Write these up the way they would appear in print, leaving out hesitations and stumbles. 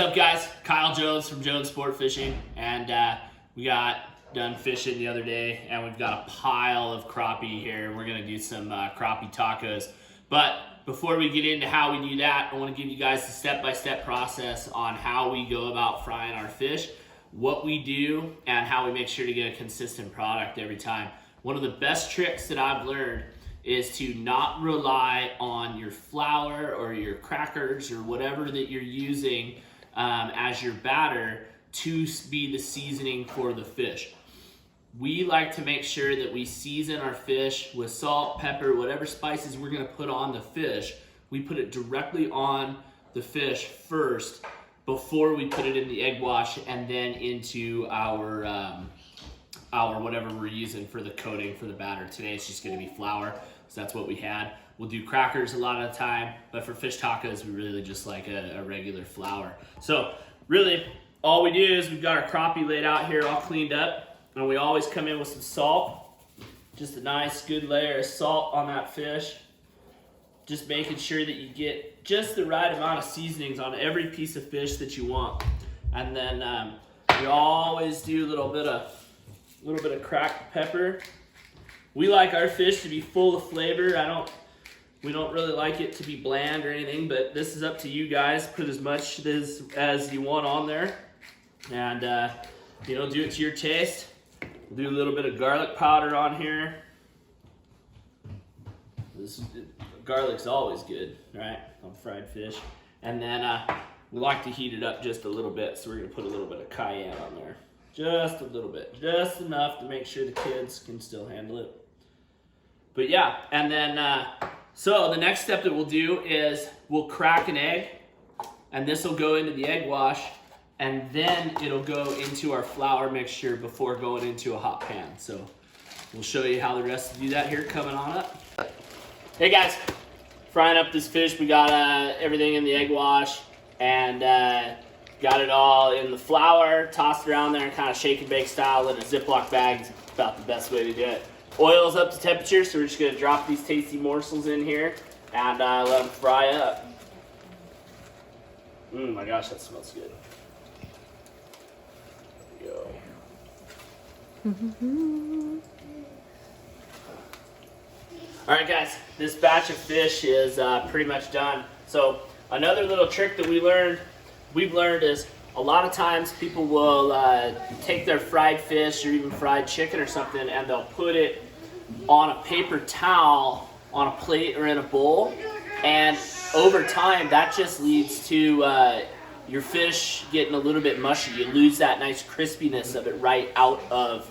up, guys? Kyle Jones from Jones Sport Fishing, and we got done fishing the other day, and we've got a pile of crappie here. We're gonna do some crappie tacos, but before we get into how we do that, I want to give you guys the step-by-step process on how we go about frying our fish, what we do, and how we make sure to get a consistent product every time. One of the best tricks that I've learned is to not rely on your flour or your crackers or whatever that you're using as your batter to be the seasoning for the fish. We like to make sure that we season our fish with salt, pepper, whatever spices we're gonna put on the fish. We put it directly on the fish first before we put it in the egg wash and then into our whatever we're using for the coating for the batter. Today it's just gonna be flour, so that's what we had. We'll do crackers a lot of the time, but for fish tacos, we really just like a regular flour. So really, all we do is we've got our crappie laid out here all cleaned up, and we always come in with some salt. Just a nice good layer of salt on that fish. Just making sure that you get just the right amount of seasonings on every piece of fish that you want. And then we always do a little bit of cracked pepper. We like our fish to be full of flavor. We don't really like it to be bland or anything, but this is up to you guys. Put as much as you want on there, and do it to your taste. We'll do a little bit of garlic powder on here. Garlic's always good, right, on fried fish. And then we like to heat it up just a little bit, so we're gonna put a little bit of cayenne on there. Just a little bit, just enough to make sure the kids can still handle it. But yeah, and then, so the next step that we'll do is we'll crack an egg, and this will go into the egg wash, and then it'll go into our flour mixture before going into a hot pan. So we'll show you how the rest to do that here coming on up. Hey guys, frying up this fish. We got everything in the egg wash, and got it all in the flour, tossed around there, kind of shake and bake style in a Ziploc bag. It's about the best way to do it. Oil's up to temperature, so we're just gonna drop these tasty morsels in here and let them fry up. My gosh, that smells good. There we go. All right, guys, this batch of fish is pretty much done. So another little trick that we've learned is a lot of times people will take their fried fish or even fried chicken or something, and they'll put it on a paper towel on a plate or in a bowl, and over time that just leads to your fish getting a little bit mushy. You lose that nice crispiness of it right out of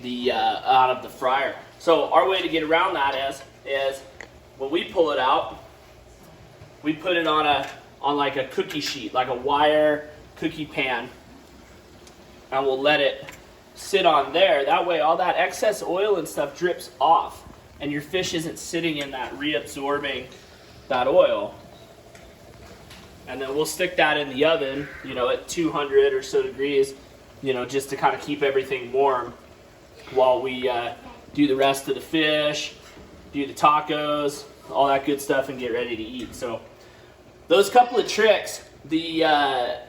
the fryer. So our way to get around that is when we pull it out, we put it on like a cookie sheet, like a wire cookie pan, and we'll let it sit on there. That way all that excess oil and stuff drips off, and your fish isn't sitting in that reabsorbing that oil. And then we'll stick that in the oven, at 200 or so degrees, just to kind of keep everything warm while we do the rest of the fish, do the tacos, all that good stuff, and get ready to eat. So those couple of tricks, the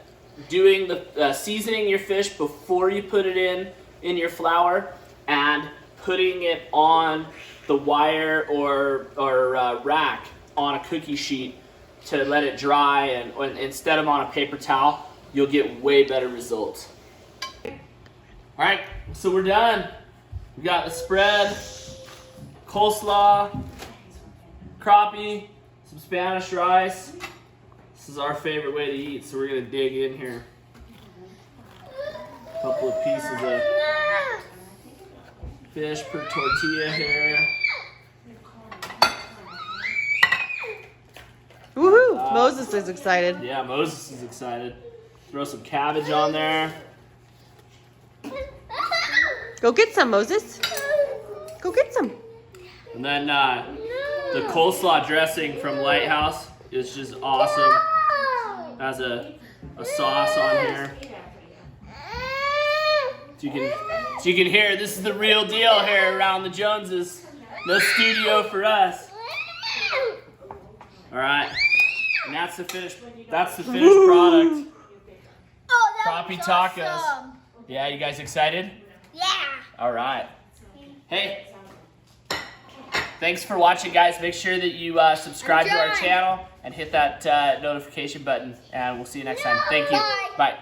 doing the seasoning your fish before you put it in your flour, and putting it on the wire or rack on a cookie sheet to let it dry, and instead of on a paper towel, you'll get way better results. All right, so we're done. We got the spread, coleslaw, crappie, some Spanish rice. This is our favorite way to eat, so we're gonna dig in here. A couple of pieces of fish per tortilla here. Woohoo! Moses is excited. Yeah, Moses is excited. Throw some cabbage on there. Go get some, Moses. Go get some. And then the coleslaw dressing from Lighthouse is just awesome. Has a sauce on here. So you can hear, this is the real deal here around the Joneses. No studio for us. All right, and that's the finished product. Crappie was tacos. awesome. Yeah, you guys excited? Yeah. All right. Hey, thanks for watching, guys. Make sure that you subscribe to our done. channel and hit that notification button, and we'll see you next time. Thank you. Bye. Bye.